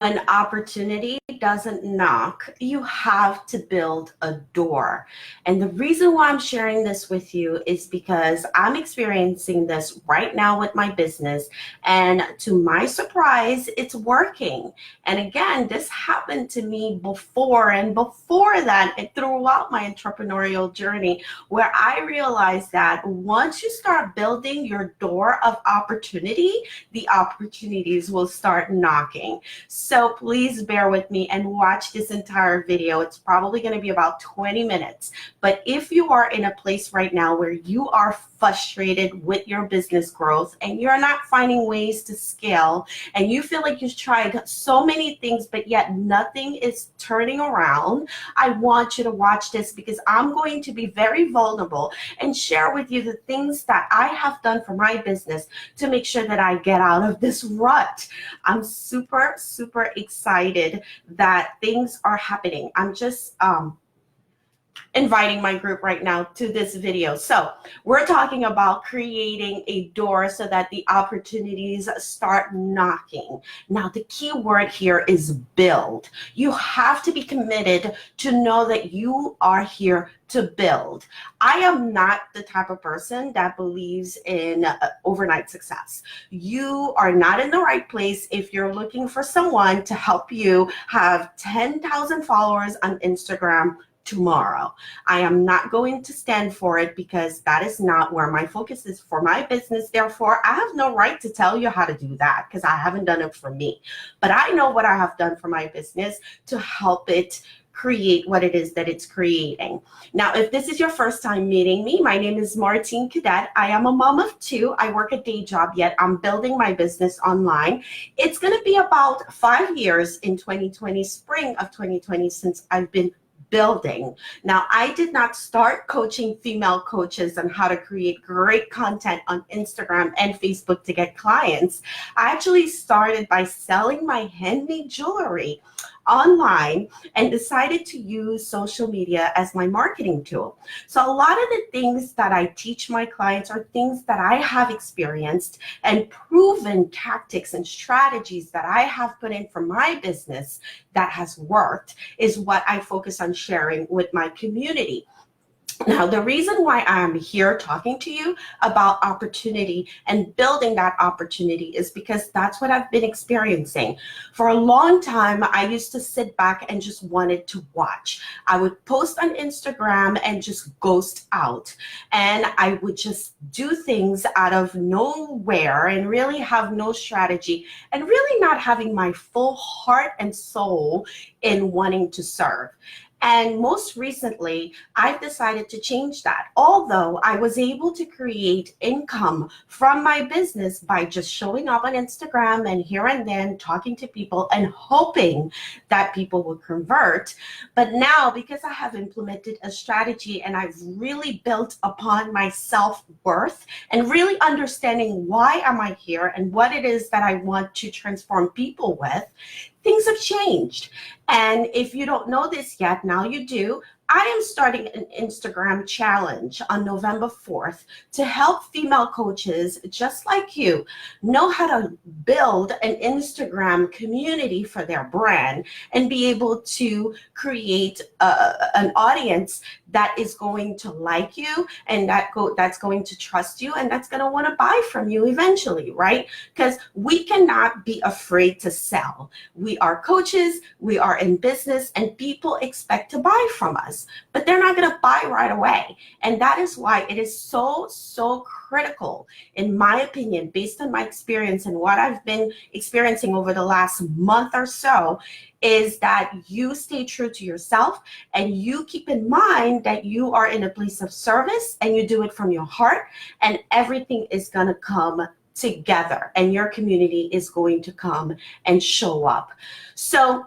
When opportunity doesn't knock, you have to build a door. And the reason why I'm sharing this with you is because I'm experiencing this right now with my business. And to my surprise, it's working. And again, this happened to me before. And before that, and throughout my entrepreneurial journey, where I realized that once you start building your door of opportunity, the opportunities will start knocking. So please bear with me and watch this entire video. It's probably going to be about 20 minutes. But if you are in a place right now where you are frustrated with your business growth and you're not finding ways to scale and you feel like you've tried so many things but yet nothing is turning around, I want you to watch this because I'm going to be very vulnerable and share with you the things that I have done for my business to make sure that I get out of this rut. I'm super, super excited that things are happening. I'm just inviting my group right now to this video. So we're talking about creating a door so that the opportunities start knocking. Now, the key word here is build. You have to be committed to know that you are here to build. I am not the type of person that believes in overnight success. You are not in the right place if you're looking for someone to help you have 10,000 followers on Instagram tomorrow. I am not going to stand for it because that is not where my focus is for my business. Therefore, I have no right to tell you how to do that because I haven't done it for me. But I know what I have done for my business to help it create what it is that it's creating. Now, if this is your first time meeting me, my name is Martine Cadet. I am a mom of two. I work a day job, yet I'm building my business online. It's going to be about 5 years in 2020, spring of 2020, since I've been building. Now, I did not start coaching female coaches on how to create great content on Instagram and Facebook to get clients. I actually started by selling my handmade jewelry online and decided to use social media as my marketing tool. So a lot of the things that I teach my clients are things that I have experienced and proven tactics and strategies that I have put in for my business that has worked is what I focus on sharing with my community. Now, the reason why I'm here talking to you about opportunity and building that opportunity is because that's what I've been experiencing. For a long time, I used to sit back and just wanted to watch. I would post on Instagram and just ghost out. And I would just do things out of nowhere and really have no strategy and really not having my full heart and soul in wanting to serve. And most recently, I've decided to change that. Although I was able to create income from my business by just showing up on Instagram and here and then talking to people and hoping that people will convert. But now, because I have implemented a strategy and I've really built upon my self-worth and really understanding why am I here and what it is that I want to transform people with, things have changed. And if you don't know this yet, now you do. I am starting an Instagram challenge on November 4th to help female coaches just like you know how to build an Instagram community for their brand and be able to create an audience that is going to like you and that's going to trust you and that's going to want to buy from you eventually, right? Because we cannot be afraid to sell. We are coaches, we are in business, and people expect to buy from us, but they're not going to buy right away. And that is why it is so critical, in my opinion, based on my experience and what I've been experiencing over the last month or so, is that you stay true to yourself and you keep in mind that you are in a place of service and you do it from your heart, and everything is going to come together and your community is going to come and show up. So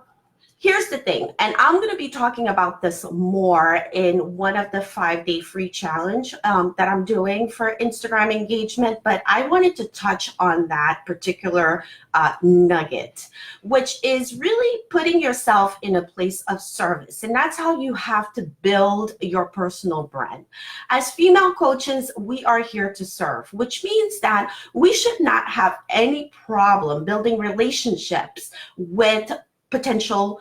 here's the thing, and I'm going to be talking about this more in one of the 5-day free challenge that I'm doing for Instagram engagement, but I wanted to touch on that particular nugget, which is really putting yourself in a place of service. And that's how you have to build your personal brand. As female coaches, we are here to serve, which means that we should not have any problem building relationships with potential,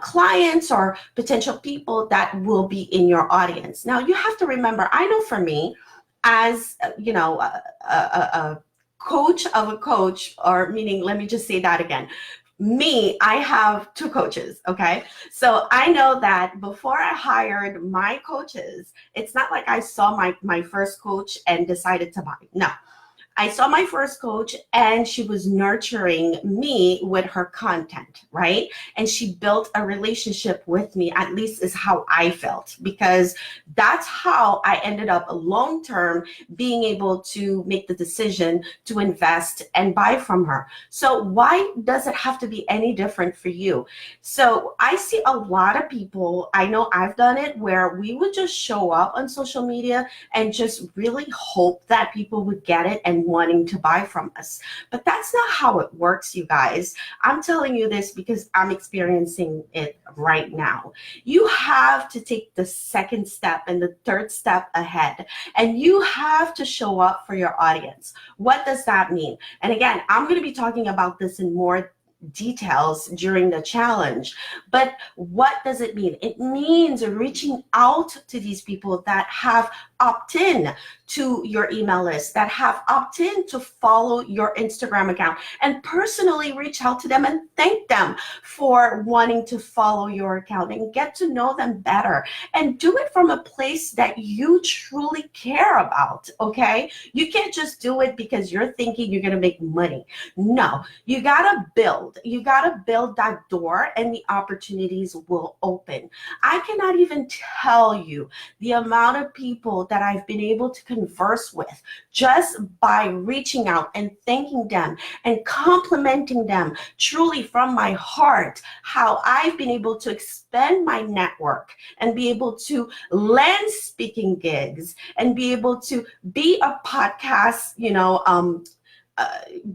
clients or potential people that will be in your audience. Now, you have to remember, I know for me, as a coach of a coach, or meaning, let me just say that again. Me, I have 2 coaches, okay? So I know that before I hired my coaches, it's not like I saw my first coach and decided to buy. No. I saw my first coach and she was nurturing me with her content, right? And she built a relationship with me, at least is how I felt, because that's how I ended up long-term being able to make the decision to invest and buy from her. So why does it have to be any different for you? So I see a lot of people, I know I've done it, where we would just show up on social media and just really hope that people would get it and wanting to buy from us. But that's not how it works, you guys. I'm telling you this because I'm experiencing it right now. You have to take the second step and the third step ahead, and you have to show up for your audience. What does that mean? And again, I'm going to be talking about this in more details during the challenge. But what does it mean? It means reaching out to these people that have opt in to your email list, that have opt in to follow your Instagram account, and personally reach out to them and thank them for wanting to follow your account and get to know them better, and do it from a place that you truly care about, okay? You can't just do it because you're thinking you're going to make money. No, you got to build that door, and the opportunities will open. I cannot even tell you the amount of people that I've been able to converse with just by reaching out and thanking them and complimenting them truly from my heart, how I've been able to expand my network and be able to land speaking gigs and be able to be a podcast,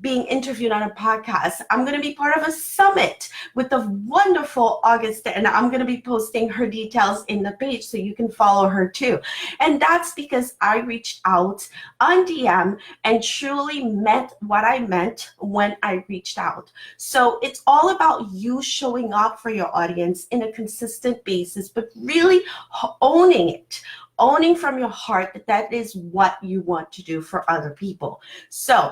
being interviewed on a podcast. I'm going to be part of a summit with the wonderful August, and I'm going to be posting her details in the page so you can follow her too. And that's because I reached out on DM and truly meant what I meant when I reached out. So it's all about you showing up for your audience in a consistent basis, but really owning it. Owning from your heart that is what you want to do for other people. So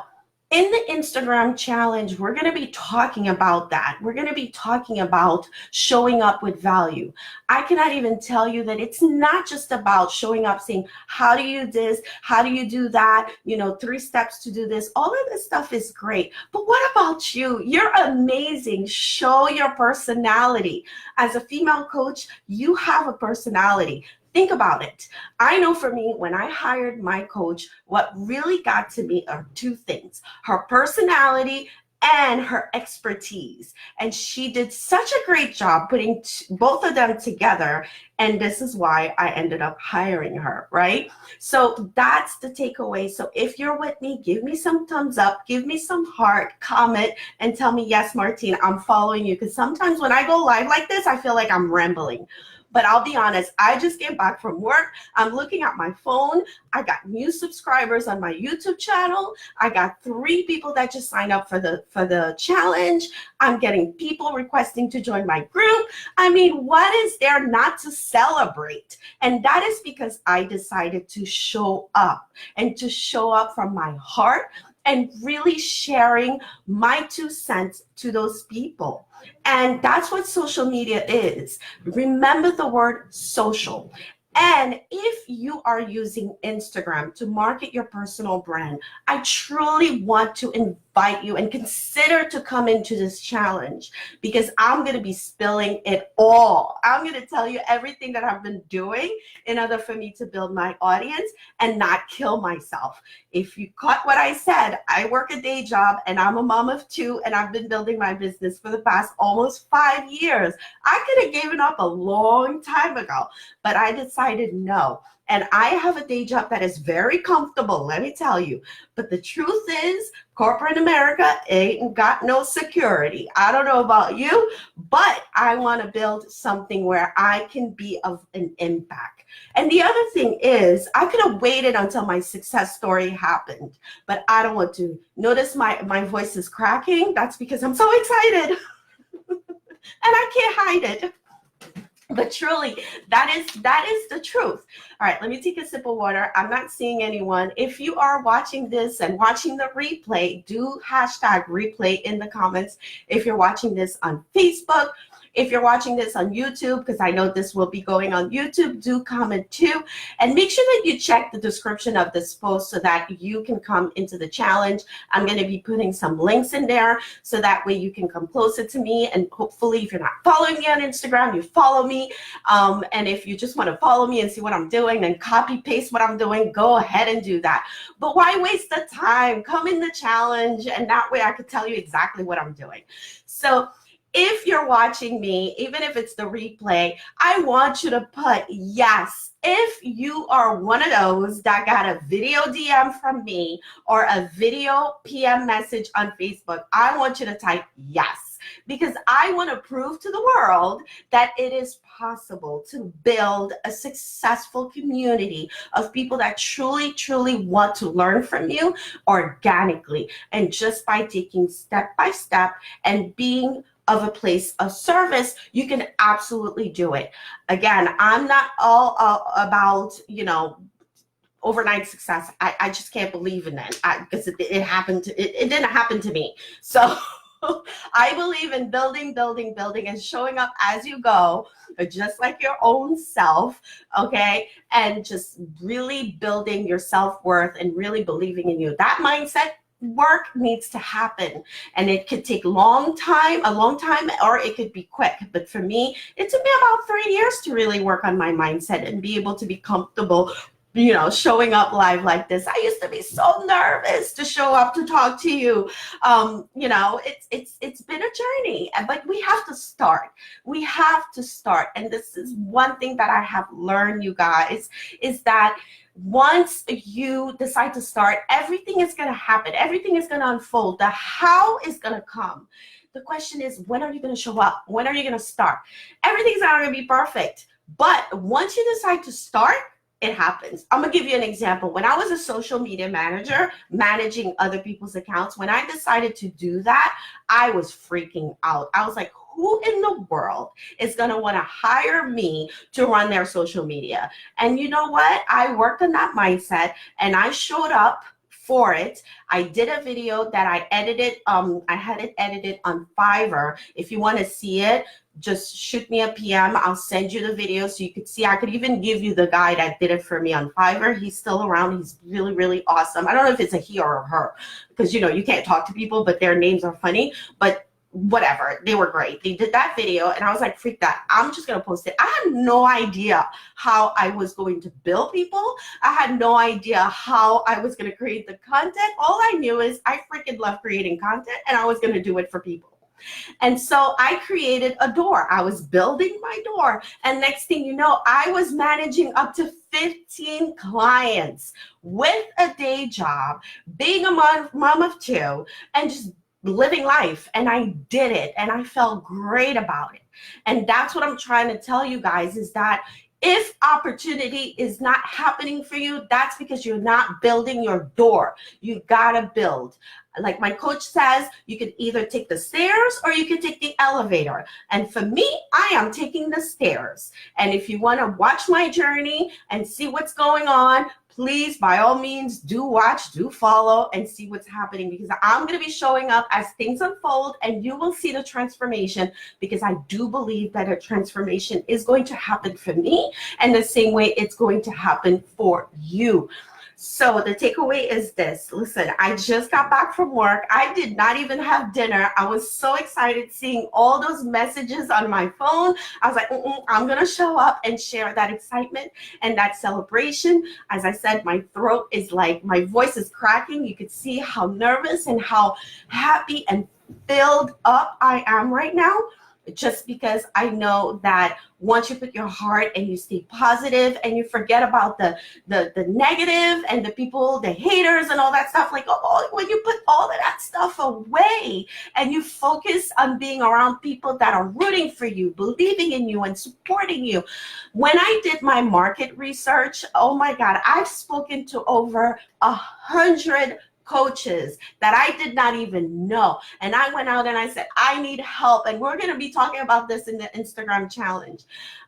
in the Instagram challenge, we're going to be talking about that. We're going to be talking about showing up with value. I cannot even tell you that it's not just about showing up saying, how do you do this? How do you do that? 3 steps to do this. All of this stuff is great. But what about you? You're amazing. Show your personality. As a female coach, you have a personality. Think about it. I know for me, when I hired my coach, what really got to me are 2 things: her personality and her expertise. And she did such a great job putting both of them together. And this is why I ended up hiring her, right? So that's the takeaway. So if you're with me, give me some thumbs up, give me some heart, comment, and tell me, yes, Martine, I'm following you. Because sometimes when I go live like this, I feel like I'm rambling. But I'll be honest, I just came back from work. I'm looking at my phone. I got new subscribers on my YouTube channel. I got 3 people that just signed up for the challenge. I'm getting people requesting to join my group. I mean, what is there not to celebrate? And that is because I decided to show up, and to show up from my heart, and really sharing my 2 cents to those people. And that's what social media is. Remember the word social. And if you are using Instagram to market your personal brand, I truly want to invite you and consider to come into this challenge, because I'm going to be spilling it all. I'm going to tell you everything that I've been doing in order for me to build my audience and not kill myself. If you caught what I said, I work a day job and I'm a mom of two, and I've been building my business for the past almost 5 years. I could have given up a long time ago, but I decided no. And I have a day job that is very comfortable, let me tell you. But the truth is, corporate America ain't got no security. I don't know about you, but I want to build something where I can be of an impact. And the other thing is, I could have waited until my success story happened, but I don't want to. Notice my voice is cracking. That's because I'm so excited. And I can't hide it. But truly, that is the truth. All right, let me take a sip of water. I'm not seeing anyone. If you are watching this and watching the replay, do hashtag replay in the comments. If you're watching this on Facebook, if you're watching this on YouTube, because I know this will be going on YouTube, do comment too. And make sure that you check the description of this post so that you can come into the challenge. I'm going to be putting some links in there so that way you can come closer to me. And hopefully, if you're not following me on Instagram, you follow me. And if you just want to follow me and see what I'm doing, then copy paste what I'm doing, go ahead and do that. But why waste the time? Come in the challenge, and that way I could tell you exactly what I'm doing. So if you're watching me, even if it's the replay, I want you to put yes. If you are one of those that got a video DM from me or a video PM message on Facebook, I want you to type yes, because I want to prove to the world that it is possible to build a successful community of people that truly, truly want to learn from you organically, and just by taking step by step and being of a place of service, you can absolutely do it. Again, I'm not all about, overnight success. I just can't believe in that, because it happened. It didn't happen to me. So I believe in building, and showing up as you go, just like your own self, okay? And just really building your self-worth and really believing in you. That mindset work needs to happen, and it could take a long time, or it could be quick. But for me, it took me about 3 years to really work on my mindset and be able to be comfortable, showing up live like this. I used to be so nervous to show up to talk to you. It's been a journey, but we have to start. And this is one thing that I have learned, you guys, is that once you decide to start, everything is going to happen. Everything is going to unfold. The how is going to come. The question is, when are you going to show up? When are you going to start? Everything's not going to be perfect. But once you decide to start, it happens. I'm going to give you an example. When I was a social media manager, managing other people's accounts, when I decided to do that, I was freaking out. I was like, who in the world is going to want to hire me to run their social media? And you know what? I worked on that mindset, and I showed up for it. I did a video that I edited. I had it edited on Fiverr. If you want to see it, just shoot me a PM. I'll send you the video so you could see. I could even give you the guy that did it for me on Fiverr. He's still around. He's really, really awesome. I don't know if it's a he or a her, because you can't talk to people, but their names are funny. But whatever, they were great. They did that video, and I was like, freak that, I'm just gonna post it. I had no idea how I was going to bill people. I had no idea how I was gonna create the content. All I knew is I freaking love creating content, and I was gonna do it for people. And so I created a door. I was building my door, and next thing you know, I was managing up to 15 clients with a day job, being a mom of two, and just living life. And I did it, and I felt great about it. And that's what I'm trying to tell you guys, is that if opportunity is not happening for you, that's because you're not building your door. You gotta build. Like my coach says, you can either take the stairs or you can take the elevator. And for me, I am taking the stairs. And if you want to watch my journey and see what's going on, please, by all means, do watch, do follow, and see what's happening, because I'm going to be showing up as things unfold, and you will see the transformation, because I do believe that a transformation is going to happen for me, and the same way it's going to happen for you. So the takeaway is this. Listen, I just got back from work. I did not even have dinner. I was so excited seeing all those messages on my phone. I was like, I'm going to show up and share that excitement and that celebration. As I said, my throat is like, my voice is cracking. You could see how nervous and how happy and filled up I am right now, just because I know that once you put your heart and you stay positive and you forget about the negative and the people, the haters and all that stuff, like when you put all of that stuff away and you focus on being around people that are rooting for you, believing in you and supporting you. When I did my market research, oh my God, I've spoken to over 100 coaches that I did not even know. And I went out and I said, I need help. And we're going to be talking about this in the Instagram challenge.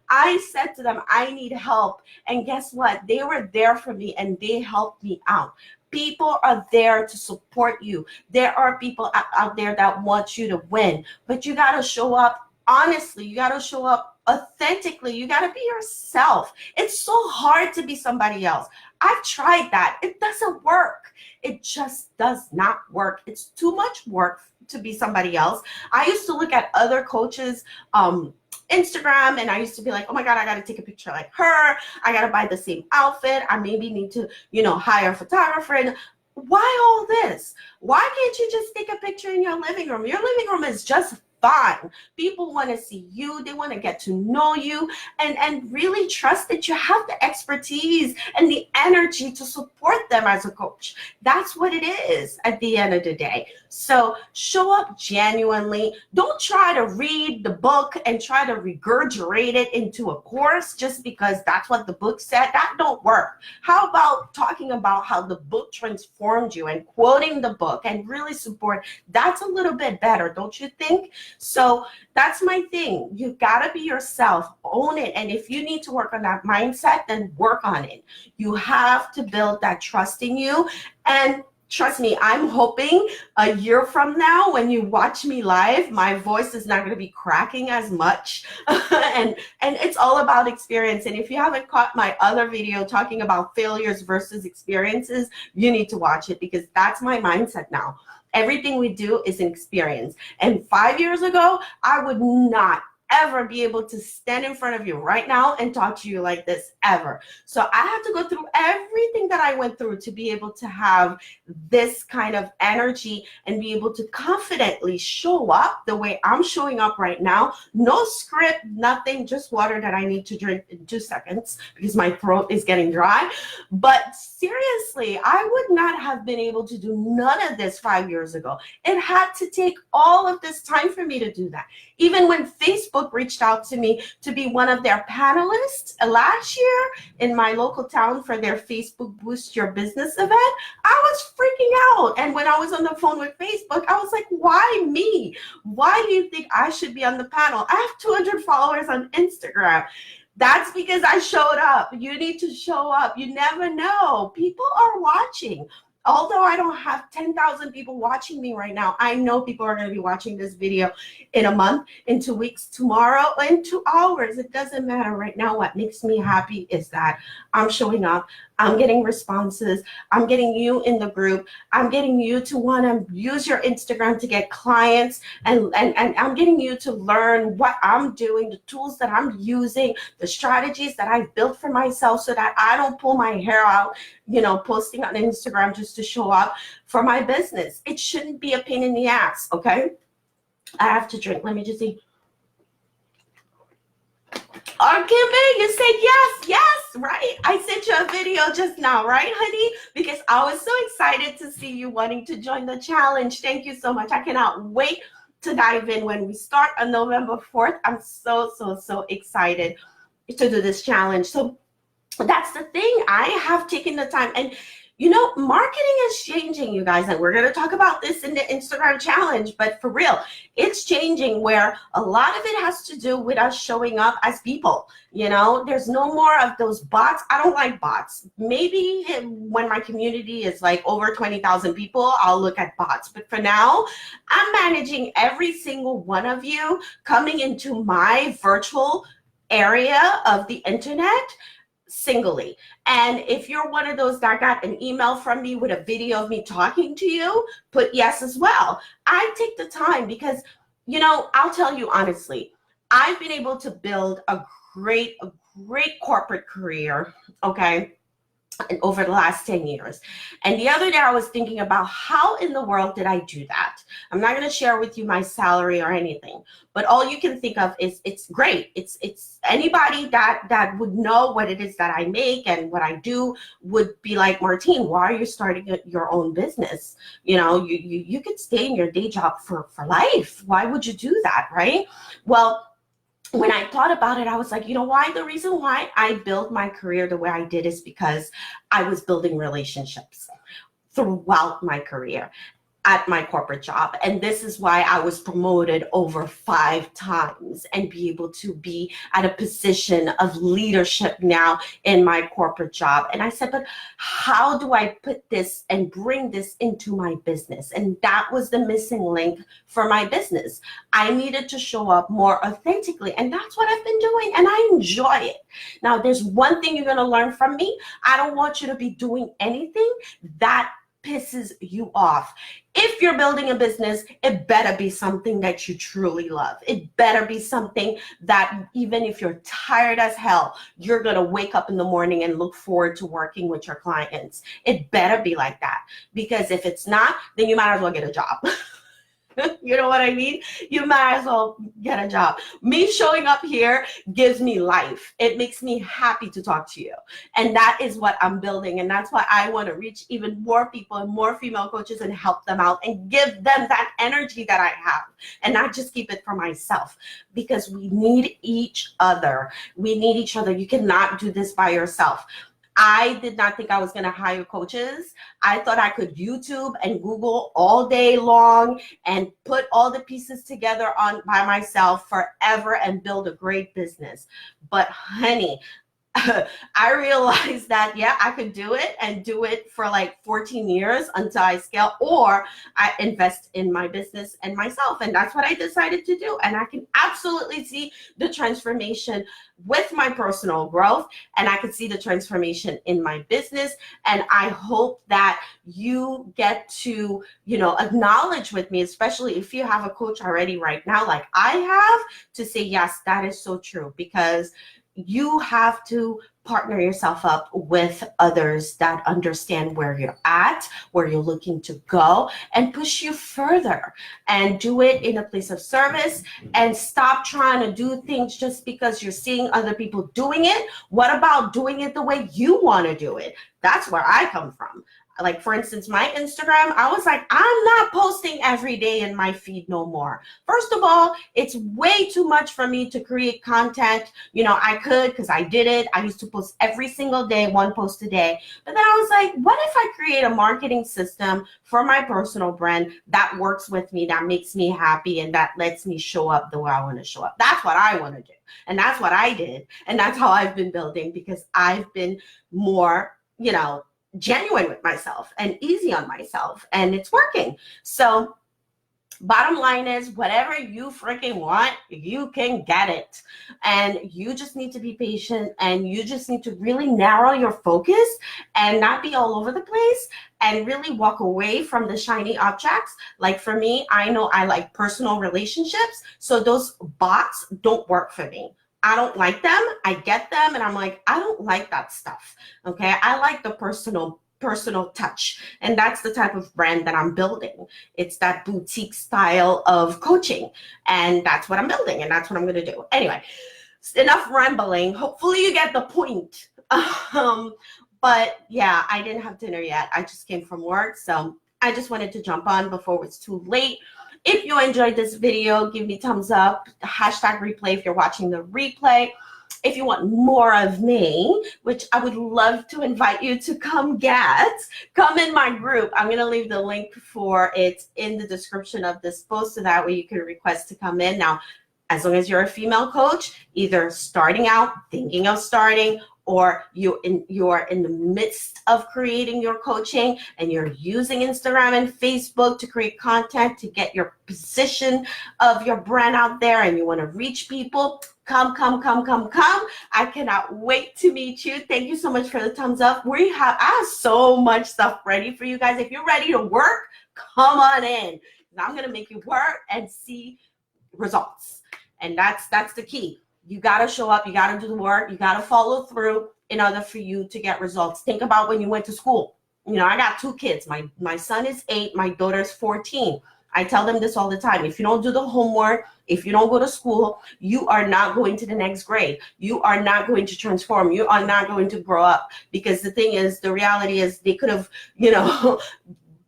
I said to them, I need help. And guess what? They were there for me and they helped me out. People are there to support you. There are people out there that want you to win, but you got to show up honestly. You got to show up authentically. You got to be yourself. It's so hard to be somebody else. I've tried that. It doesn't work. It just does not work. It's too much work to be somebody else. I used to look at other coaches' Instagram and I used to be like, oh my God, I got to take a picture like her. I got to buy the same outfit. I maybe need to, hire a photographer. And why all this? Why can't you just take a picture in your living room? Your living room is just fine. People want to see you. They want to get to know you and really trust that you have the expertise and the energy to support them as a coach. That's what it is at the end of the day. So show up genuinely. Don't try to read the book and try to regurgitate it into a course just because that's what the book said. That don't work. How about talking about how the book transformed you and quoting the book and really support? That's a little bit better, don't you think? So that's my thing. You've got to be yourself, own it. And if you need to work on that mindset, then work on it. You have to build that trust in you. And trust me, I'm hoping a year from now, when you watch me live, my voice is not going to be cracking as much. and it's all about experience. And if you haven't caught my other video talking about failures versus experiences, you need to watch it because that's my mindset now. Everything we do is an experience. And 5 years ago, I would not ever be able to stand in front of you right now and talk to you like this ever. So I had to go through everything that I went through to be able to have this kind of energy and be able to confidently show up the way I'm showing up right now. No script, nothing, just water that I need to drink in 2 seconds because my throat is getting dry. But seriously, I would not have been able to do none of this 5 years ago. It had to take all of this time for me to do that. Even when Facebook reached out to me to be one of their panelists last year in my local town for their Facebook Boost Your Business event, I was freaking out. And when I was on the phone with Facebook, I was like, why me? Why do you think I should be on the panel? I have 200 followers on Instagram. That's because I showed up. You need to show up. You never know. People are watching. Although I don't have 10,000 people watching me right now, I know people are going to be watching this video in a month, in 2 weeks, tomorrow, in 2 hours. It doesn't matter right now. What makes me happy is that I'm showing up. I'm getting responses. I'm getting you in the group. I'm getting you to want to use your Instagram to get clients. And I'm getting you to learn what I'm doing, the tools that I'm using, the strategies that I've built for myself so that I don't pull my hair out, posting on Instagram just to show up for my business. It shouldn't be a pain in the ass, okay? I have to drink. Let me just see. Kimberly, you said yes, right? I sent you a video just now, right, honey? Because I was so excited to see you wanting to join the challenge. Thank you so much. I cannot wait to dive in when we start on November 4th. I'm so excited to do this challenge. So that's the thing. I have taken the time and marketing is changing, you guys, and we're going to talk about this in the Instagram challenge, but for real, it's changing where a lot of it has to do with us showing up as people. There's no more of those bots. I don't like bots. Maybe when my community is like over 20,000 people, I'll look at bots. But for now, I'm managing every single one of you coming into my virtual area of the internet singly. And if you're one of those that got an email from me with a video of me talking to you, put yes as well. I take the time because, you know, I'll tell you honestly, I've been able to build a great corporate career, okay, and over the last 10 years. And the other day I was thinking about how in the world did I do that? I'm not going to share with you my salary or anything, but all you can think of is it's great. It's anybody that would know what it is that I make and what I do would be like, Martine, why are you starting your own business? You know, you could stay in your day job for life. Why would you do that, right? Well, when I thought about it, I was like, you know why? The reason why I built my career the way I did is because I was building relationships throughout my career at my corporate job. And this is why I was promoted over 5 times and be able to be at a position of leadership now in my corporate job. And I said, but how do I put this and bring this into my business? And that was the missing link for my business. I needed to show up more authentically. And that's what I've been doing. And I enjoy it. Now, there's one thing you're going to learn from me. I don't want you to be doing anything that pisses you off. If you're building a business, it better be something that you truly love. It better be something that even if you're tired as hell, you're going to wake up in the morning and look forward to working with your clients. It better be like that. Because if it's not, then you might as well get a job. You know what I mean? You might as well get a job. Me showing up here gives me life. It makes me happy to talk to you. And that is what I'm building. And that's why I want to reach even more people and more female coaches and help them out and give them that energy that I have and not just keep it for myself, because we need each other. We need each other. You cannot do this by yourself. I did not think I was going to hire coaches. I thought I could YouTube and Google all day long and put all the pieces together by myself forever and build a great business. But honey, I realized that, yeah, I could do it and do it for like 14 years until I scale, or I invest in my business and myself. And that's what I decided to do. And I can absolutely see the transformation with my personal growth, and I can see the transformation in my business. And I hope that you get to, you know, acknowledge with me, especially if you have a coach already right now, like I have, to say, yes, that is so true, because you have to partner yourself up with others that understand where you're at, where you're looking to go, and push you further, and do it in a place of service, and stop trying to do things just because you're seeing other people doing it. What about doing it the way you want to do it? That's where I come from. Like, for instance, my Instagram, I was like, I'm not posting every day in my feed no more. First of all, it's way too much for me to create content. You know, I could, because I did it. I used to post every single day, 1 post a day. But then I was like, what if I create a marketing system for my personal brand that works with me, that makes me happy, and that lets me show up the way I want to show up? That's what I want to do. And that's what I did. And that's how I've been building, because I've been more, you know, genuine with myself and easy on myself, and it's working. So bottom line is, whatever you freaking want, you can get it. And you just need to be patient, and you just need to really narrow your focus and not be all over the place, and really walk away from the shiny objects. Like for me, I know I like personal relationships, so those bots don't work for me. I don't like them. I get them, and I'm like, I don't like that stuff. Okay, I like the personal touch, and that's the type of brand that I'm building. It's that boutique style of coaching, and that's what I'm building, and that's what I'm going to do. Anyway, enough rambling. Hopefully you get the point. But yeah, I didn't have dinner yet. I just came from work, so I just wanted to jump on before it's too late. If you enjoyed this video, give me thumbs up, hashtag replay if you're watching the replay. If you want more of me, which I would love to invite you to come in my group. I'm going to leave the link for it in the description of this post, so that way you can request to come in. Now, as long as you're a female coach, either starting out, thinking of starting, or you're in the midst of creating your coaching and you're using Instagram and Facebook to create content to get your position of your brand out there and you want to reach people, come. I cannot wait to meet you. Thank you so much for the thumbs up. I have so much stuff ready for you guys. If you're ready to work, come on in. I'm going to make you work and see results. And that's the key. You got to show up. You got to do the work. You got to follow through in order for you to get results. Think about when you went to school. You know, I got 2 kids. My son is 8. My daughter is 14. I tell them this all the time. If you don't do the homework, if you don't go to school, you are not going to the next grade. You are not going to transform. You are not going to grow up. Because the thing is, the reality is they could have, you know,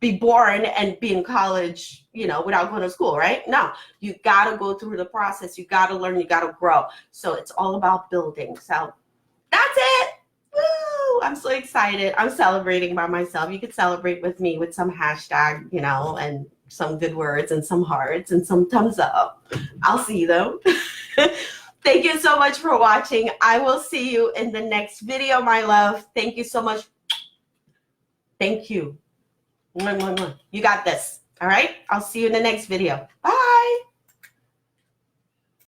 be born and be in college, you know, without going to school, right? No, you got to go through the process. You got to learn. You got to grow. So it's all about building. So that's it. Woo! I'm so excited. I'm celebrating by myself. You could celebrate with me with some hashtag, you know, and some good words and some hearts and some thumbs up. I'll see them. Thank you so much for watching. I will see you in the next video, my love. Thank you so much. Thank you. You got this. All right. I'll see you in the next video. Bye.